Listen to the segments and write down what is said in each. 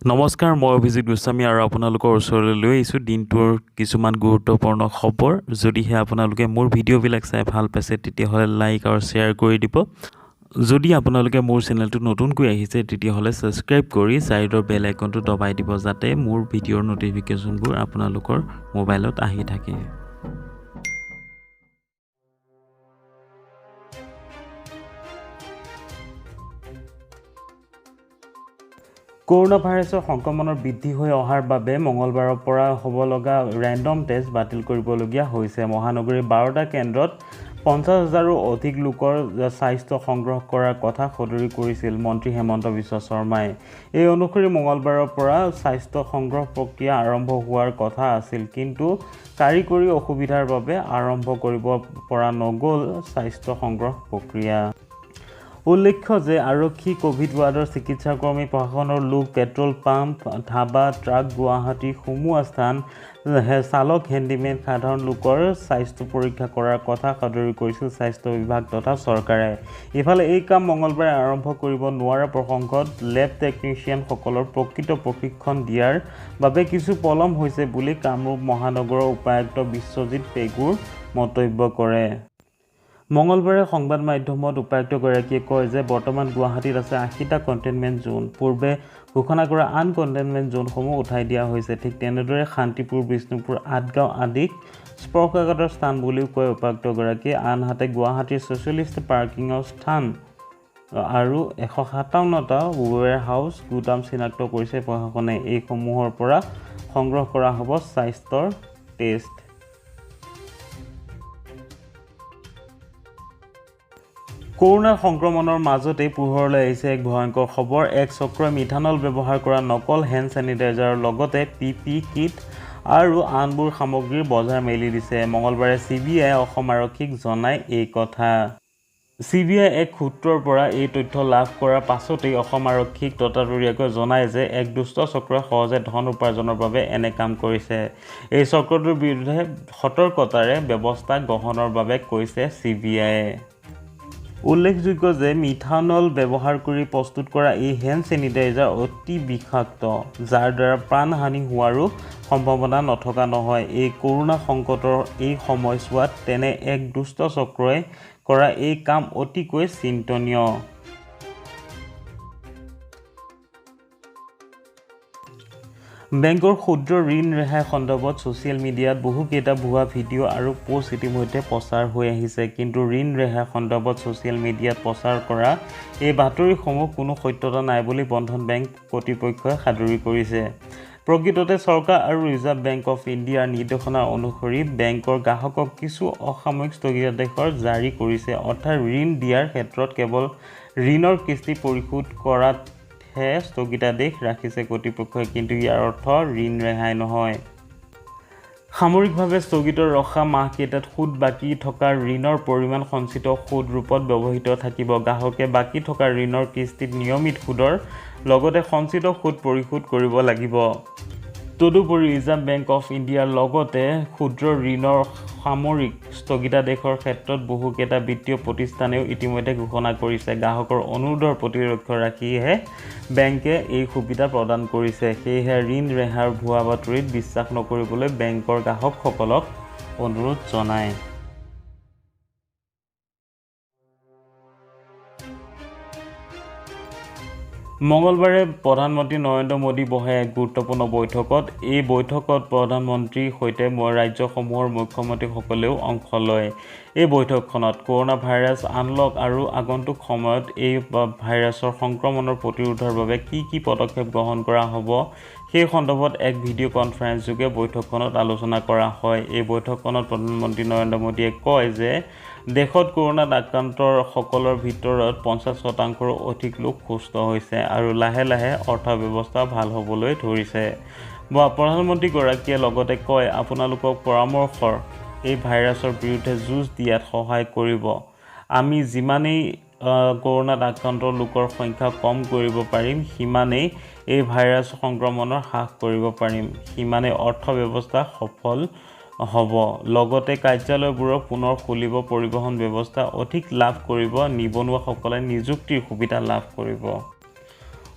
নমস্কাৰ, মই অভিজিত গোস্বামী আৰু আপোনালোকৰ ওচৰলৈ লৈ আহিছোঁ দিনটোৰ কিছুমান গুৰুত্বপূৰ্ণ খবৰ। যদিহে আপোনালোকে মোৰ ভিডিঅ'বিলাক চাই ভাল পাইছে তেতিয়াহ'লে লাইক আৰু শ্বেয়াৰ কৰি দিব। যদি আপোনালোকে মোৰ চেনেলটো নতুনকৈ আহিছে তেতিয়াহ'লে ছাবস্ক্ৰাইব কৰি ছাইডৰ বেল আইকনটো দবাই দিব যাতে মোৰ ভিডিঅ'ৰ ন'টিফিকেশ্যনবোৰ আপোনালোকৰ মোবাইলত আহি থাকে। কৰোনা ভাইৰাছৰ সংক্ৰমণৰ বৃদ্ধি হৈ অহাৰ বাবে মঙলবাৰৰ পৰা হ'ব লগা ৰেণ্ডম টেষ্ট বাতিল কৰিবলগীয়া হৈছে। মহানগৰীৰ 12টা কেন্দ্ৰত 50,000ৰো অধিক লোকৰ স্বাস্থ্য সংগ্ৰহ কৰাৰ কথা সদৰি কৰিছিল মন্ত্ৰী হেমন্ত বিশ্ব শৰ্মাই। এই অনুসৰি মঙলবাৰৰ পৰা স্বাস্থ্য সংগ্ৰহ প্ৰক্ৰিয়া আৰম্ভ হোৱাৰ কথা আছিল, কিন্তু কাৰিকৰী অসুবিধাৰ বাবে আৰম্ভ কৰিব পৰা নগ'ল স্বাস্থ্য সংগ্ৰহ প্ৰক্ৰিয়া। উল্লেখ্য যে আৰক্ষী, ক'ভিড ৱাৰ্ডৰ চিকিৎসাকৰ্মী, প্ৰশাসনৰ লোক, petrol pump, dhaba, truck, Guwahati সুমুৱা স্থান, চালক, হেণ্ডিমেন, সাধাৰণ লোকৰ স্বাস্থ্য পৰীক্ষা কৰাৰ কথা সদৰি কৰিছিল স্বাস্থ্য বিভাগ তথা চৰকাৰে। ইফালে এই কাম মঙলবাৰে আৰম্ভ কৰিব নোৱাৰা প্ৰসংগত লেব টেকনিচিয়ানসকলৰ প্ৰকৃত প্ৰশিক্ষণ দিয়াৰ বাবে কিছু পলম হৈছে বুলি কামৰূপ মহানগৰৰ উপায়ুক্ত বিশ্বজিৎ পেগুৰ মন্তব্য কৰে। মঙলবাৰে সংবাদ মাধ্যমত উপায়ুক্তগৰাকীয়ে কয় যে বৰ্তমান গুৱাহাটীত আছে 80টা কণ্টেইনমেণ্ট জোন। পূৰ্বে ঘোষণা কৰা আন কণ্টেইনমেণ্ট জোনসমূহ উঠাই দিয়া হৈছে। ঠিক তেনেদৰে শান্তিপুৰ, বিষ্ণুপুৰ, আঠগাঁও আদিক স্পৰ্শকাতৰ স্থান বুলিও কয় উপায়ুক্তগৰাকীয়ে। আনহাতে গুৱাহাটীৰ 46টা পাৰ্কিঙৰ স্থান আৰু 157টা ৱেৰহাউছ গুদাম চিনাক্ত কৰিছে প্ৰশাসনে। এইসমূহৰ পৰা সংগ্ৰহ কৰা হ'ব স্বাস্থ্যৰ টেষ্ট। কৰোনা সংক্ৰমণৰ মাজতেই পোহৰলৈ আহিছে এক ভয়ংকৰ খবৰ। এক চক্ৰই মিথানল ব্যৱহাৰ কৰা নকল হেণ্ড ছেনিটাইজাৰৰ লগতে PPE কিট আৰু আনবোৰ সামগ্ৰীৰ বজাৰ মেলি দিছে। মঙলবাৰে CBI অসম আৰক্ষীক জনায় এই কথা। CBI এক সূত্ৰৰ পৰা এই তথ্য লাভ কৰাৰ পাছতেই অসম আৰক্ষীক ততাতৈয়াকৈ জনায় যে এক দুষ্ট চক্ৰই সহজে ধন উপাৰ্জনৰ বাবে এনে কাম কৰিছে। এই চক্ৰটোৰ বিৰুদ্ধে সতৰ্কতাৰে ব্যৱস্থা গ্ৰহণৰ বাবে কৈছে CBI-য়ে। উল্লেখযোগ্য যে মিথানল ব্যৱহাৰ কৰি প্ৰস্তুত কৰা এই হেণ্ড ছেনিটাইজাৰ অতি বিষাক্ত, যাৰ দ্বাৰা প্ৰাণহানি হোৱাৰো সম্ভাৱনা নথকা নহয়। এই কৰোনা সংকটৰ এই সময়ছোৱাত তেনে এক দুষ্ট চক্ৰই কৰা এই কাম অতিকৈ চিন্তনীয়। বেংকৰ ক্ষুদ্ৰ ঋণ ৰেহাই সন্দৰ্ভত ছ'চিয়েল মিডিয়াত বহুকেইটা ভুৱা ভিডিঅ' আৰু পোষ্ট ইতিমধ্যে প্ৰচাৰ হৈ আহিছে। কিন্তু ঋণ ৰেহাই সন্দৰ্ভত ছ'চিয়েল মিডিয়াত প্ৰচাৰ কৰা এই বাতৰিসমূহ কোনো সত্যতা নাই বুলি বন্ধন বেংক কৰ্তৃপক্ষই সদৰি কৰিছে। প্ৰকৃততে চৰকাৰ আৰু ৰিজাৰ্ভ বেংক অৱ ইণ্ডিয়াৰ নিৰ্দেশনা অনুসৰি বেংকৰ গ্ৰাহকক কিছু অসাময়িক স্থগিতাদেশ জাৰি কৰিছে। অৰ্থাৎ ঋণ দিয়াৰ ক্ষেত্ৰত কেৱল ঋণৰ কিস্তি পৰিশোধ কৰাত স্থগিতাদেশ ৰাখিছে কৰ্তৃপক্ষই, কিন্তু ইয়াৰ অৰ্থ ঋণ ৰেহাই নহয়। সাময়িকভাৱে স্থগিত ৰখা মাহকেইটাত সুদ বাকী থকা ঋণৰ পৰিমাণ সঞ্চিত সুদ ৰূপত ব্যৱহৃত থাকিব। গ্ৰাহকে বাকী থকা ঋণৰ কিস্তিত নিয়মিত সুদৰ লগতে সঞ্চিত সুদ পৰিশোধ কৰিব লাগিব। তদুপৰি ৰিজাৰ্ভ বেংক অৱ ইণ্ডিয়াৰ লগতে ক্ষুদ্ৰ ঋণৰ সাময়িক স্থগিতাদেশৰ ক্ষেত্ৰত বহুকেইটা বিত্তীয় প্ৰতিষ্ঠানেও ইতিমধ্যে ঘোষণা কৰিছে। গ্ৰাহকৰ অনুৰোধৰ প্ৰতি লক্ষ্য ৰাখিহে বেংকে এই সুবিধা প্ৰদান কৰিছে। সেয়েহে ঋণ ৰেহাইৰ ভুৱা বাতৰিত বিশ্বাস নকৰিবলৈ বেংকৰ গ্ৰাহকসকলক অনুৰোধ জনায়। মঙলবাৰে প্ৰধানমন্ত্ৰী নৰেন্দ্ৰ মোদী বহে এক গুৰুত্বপূৰ্ণ বৈঠকত। এই বৈঠকত প্ৰধানমন্ত্ৰীৰ সৈতে ৰাজ্যসমূহৰ মুখ্যমন্ত্ৰীসকলেও অংশ লয়। এই বৈঠকখনত কৰোনা ভাইৰাছ আনলক আৰু আগন্তুক সময়ত এই ভাইৰাছৰ সংক্ৰমণৰ প্ৰতিৰোধৰ বাবে কি পদক্ষেপ গ্ৰহণ কৰা হ'ব সেই সন্দৰ্ভত এক ভিডিঅ' কনফাৰেন্স যোগে বৈঠকখনত আলোচনা কৰা হয়। এই বৈঠকখনত প্ৰধানমন্ত্ৰী নৰেন্দ্ৰ মোদীয়ে কয় যে দেশত কৰোনাত আক্ৰান্তসকলৰ ভিতৰত 50%ৰো অধিক লোক সুস্থ হৈছে আৰু লাহে লাহে অৰ্থব্যৱস্থা ভাল হ'বলৈ ধৰিছে। প্ৰধানমন্ত্ৰীগৰাকীয়ে লগতে কয়, আপোনালোকক পৰামৰ্শৰ এই ভাইৰাছৰ বিৰুদ্ধে যুঁজ দিয়াত সহায় কৰিব। আমি যিমানেই কৰোনাত আক্ৰান্ত লোকৰ সংখ্যা কম কৰিব পাৰিম, সিমানেই এই ভাইৰাছ সংক্ৰমণ হ্ৰাস কৰিব পাৰিম, সিমানেই অৰ্থব্যৱস্থা সফল হ'ব। লগতে কাৰ্যালয়বোৰক পুনৰ খুলিব, পৰিবহণ ব্যৱস্থা অধিক লাভ কৰিব, নিবনুৱাসকলে নিযুক্তিৰ সুবিধা লাভ কৰিব।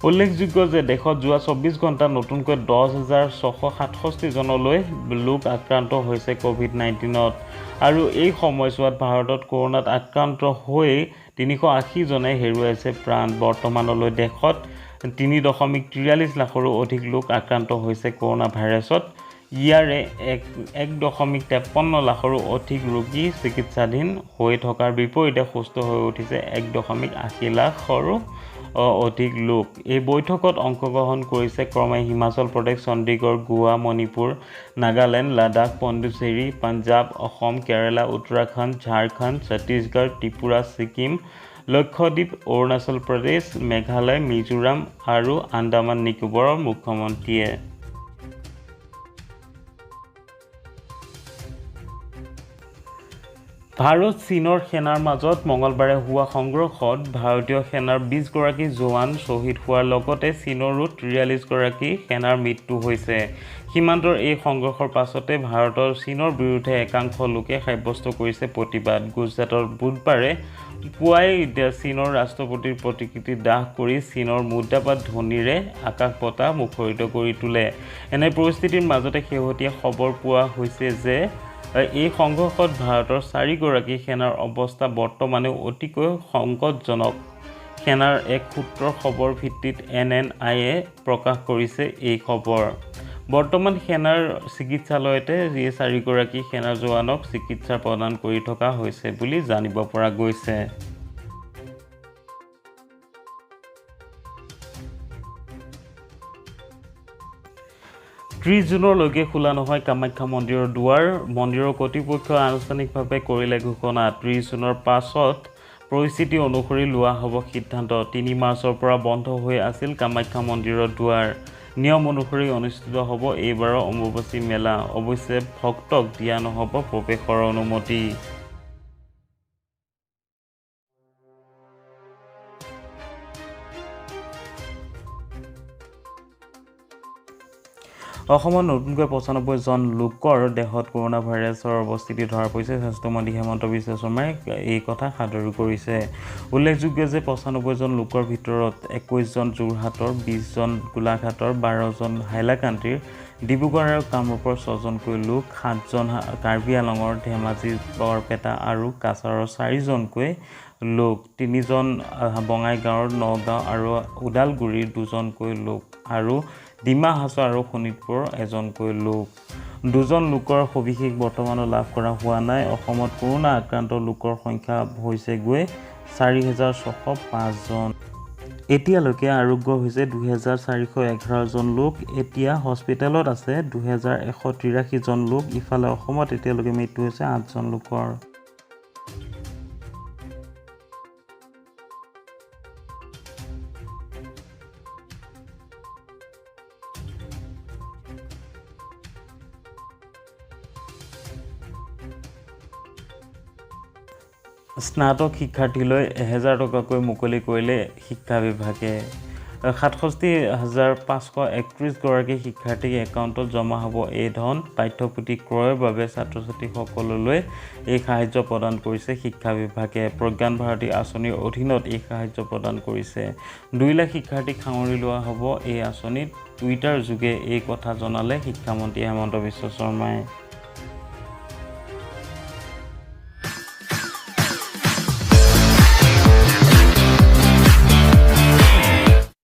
উল্লেখযোগ্য যে দেশত যোৱা 24 ঘণ্টাত নতুনকৈ 10,667 জনলৈ লোক আক্ৰান্ত হৈছে কোভিড-19ত আৰু এই সময়ছোৱাত ভাৰতত কৰোনাত আক্ৰান্ত হৈ 380 জনে হেৰুৱাইছে প্ৰাণ। বৰ্তমানলৈ দেশত 3.43 লাখৰো অধিক লোক আক্ৰান্ত হৈছে কৰোনা ভাইৰাছত। ইয়াৰে 1.53 লাখৰো অধিক ৰোগী চিকিৎসাধীন হৈ থকাৰ বিপৰীতে সুস্থ হৈ উঠিছে 1.80 লাখৰো অধিক লোক। এই বৈঠকত অংশগ্ৰহণ কৰিছে ক্ৰমে হিমাচল প্ৰদেশ, চণ্ডীগড়, গোৱা, মণিপুৰ, নাগালেণ্ড, লাডাখ, পণ্ডিচেৰী, পাঞ্জাৱ, অসম, কেৰালা, উত্তৰাখণ্ড, ঝাৰখণ্ড, ছত্তীশগড়, ত্ৰিপুৰা, ছিকিম, লক্ষদ্বীপ, অৰুণাচল প্ৰদেশ, মেঘালয়, মিজোৰাম আৰু আন্দামান নিকোবৰৰ মুখ্যমন্ত্ৰীয়ে। ভাৰত চীনৰ সেনাৰ মাজত মঙলবাৰে হোৱা সংঘৰ্ষত ভাৰতীয় সেনাৰ 20 গৰাকী জোৱান শ্বহীদ হোৱাৰ লগতে চীনৰো 43 গৰাকী সেনাৰ মৃত্যু হৈছে। সীমান্তৰ এই সংঘৰ্ষৰ পাছতে ভাৰতৰ চীনৰ বিৰুদ্ধে একাংশ লোকে সাব্যস্ত কৰিছে প্ৰতিবাদ। গুজৰাটত বুধবাৰে পুৱাই চীনৰ ৰাষ্ট্ৰপতিৰ প্ৰতিকৃতি দাহ কৰি চীনৰ মুদ্ৰাপাত ধ্বনিৰে আকাশ বতাহ মুখৰিত কৰি তোলে। এনে পৰিস্থিতিৰ মাজতে শেহতীয়া খবৰ পোৱা হৈছে যে এই সংঘৰ্ষত ভাৰতৰ 4 গৰাকী সেনাৰ অৱস্থা বৰ্তমানেও অতিকৈ সংকটজনক। সেনাৰ এক সূত্ৰৰ খবৰ ভিত্তিত NNI-এ প্ৰকাশ কৰিছে এই খবৰ। বৰ্তমান সেনাৰ চিকিৎসালয়তে এই 4 গৰাকী সেনা জোৱানক চিকিৎসা প্ৰদান কৰি থকা হৈছে বুলি জানিব পৰা গৈছে। 30 জুনলৈকে খোলা নহয় কামাখ্যা মন্দিৰৰ দুৱাৰ। মন্দিৰৰ কৰ্তৃপক্ষই আনুষ্ঠানিকভাৱে কৰিলে ঘোষণা। 30 জুনৰ পাছত পৰিস্থিতি অনুসৰি লোৱা হ'ব সিদ্ধান্ত। 3 মাৰ্চৰ পৰা বন্ধ হৈ আছিল কামাখ্যা মন্দিৰৰ দুৱাৰ। নিয়ম অনুসৰি অনুষ্ঠিত হ'ব এইবাৰৰ অম্বুবাচী মেলা। অৱশ্যে ভক্তক দিয়া নহ'ব প্ৰৱেশৰ অনুমতি। অসমত নতুনকৈ 95 জন লোকৰ দেহত কৰোনা ভাইৰাছৰ অৱস্থিতি ধৰা পৰিছে। স্বাস্থ্যমন্ত্ৰী হিমন্ত বিশ্ব শৰ্মাই এই কথা সাদৰি কৰিছে। উল্লেখযোগ্য যে 95 জন লোকৰ ভিতৰত 21 জন যোৰহাটৰ, 20 জন গোলাঘাটৰ, 12 জন হাইলাকান্দিৰ, ডিব্ৰুগড় আৰু কামৰূপৰ 6 জনকৈ লোক, 7 জন কাৰ্বি আংলঙৰ, ধেমাজি, বৰপেটা আৰু কাছাৰৰ 4 জনকৈ লোক, 3 জন বঙাইগাঁৱৰ, নগাঁও আৰু ওদালগুৰিৰ 2 জনকৈ লোক আৰু ডিমা হাছাও আৰু শোণিতপুৰৰ 1 জনকৈ লোক। 2 জন লোকৰ সবিশেষ বৰ্তমানো লাভ কৰা হোৱা নাই। অসমত কৰোনা আক্ৰান্ত লোকৰ সংখ্যা হৈছেগৈ 4,605 জন। এতিয়ালৈকে আৰোগ্য হৈছে 2,411 জন লোক। এতিয়া হস্পিটেলত আছে 2,183 জন লোক। ইফালে অসমত এতিয়ালৈকে মৃত্যু হৈছে 8 জন লোকৰ। স্নাতক শিক্ষাৰ্থীলৈ 1,000 টকাকৈ মুকলি কৰিলে শিক্ষা বিভাগে। 67,531 গৰাকী শিক্ষাৰ্থীৰ একাউণ্টত জমা হ'ব এই ধন। পাঠ্যপুথি ক্ৰয়ৰ বাবে ছাত্ৰ-ছাত্ৰীসকললৈ এই সাহায্য প্ৰদান কৰিছে শিক্ষা বিভাগে। প্ৰজ্ঞান ভাৰতী আঁচনিৰ অধীনত এই সাহায্য প্ৰদান কৰিছে। 2 লাখ শিক্ষাৰ্থীক সামৰি লোৱা হ'ব এই আঁচনিত। টুইটাৰ যোগে এই কথা জনালে শিক্ষামন্ত্ৰী হিমন্ত বিশ্ব শৰ্মাই।